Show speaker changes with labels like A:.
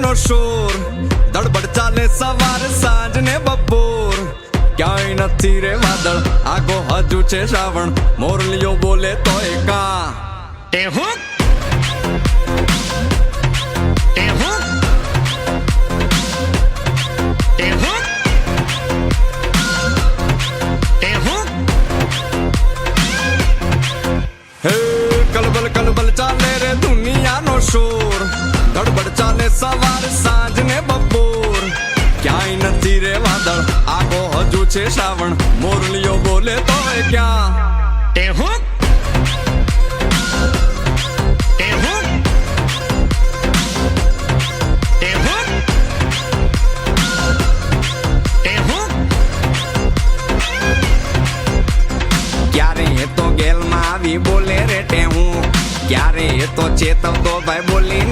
A: દુનિયાનો શોર દડબડ ચાલે સવાર સાંજ ને બપોર ક્યાંય નથી રે વાદળ આગો હજુ છે શ્રાવણ મોરલીઓ બોલે તોય કા
B: ટેહુક ટેહુક ટેહુક ટેહુક
A: હે કલબલ કલબલ ચાલે રે દુનિયાનો શોર દડબડ ચાલે સવાર સાંજ ને બપોર ક્યાંય નથી રે વાદળ આગો હજુ છે શ્રાવણ મોરલીઓ બોલે તોય ક્યાં
B: ટેહુક ટેહુક ટેહુક ટેહુક
A: ક્યારે એ તો ગેલમાં આવી બોલે રે ટેહું ક્યારે એ તો ચેતવતો ભાઈ બોલી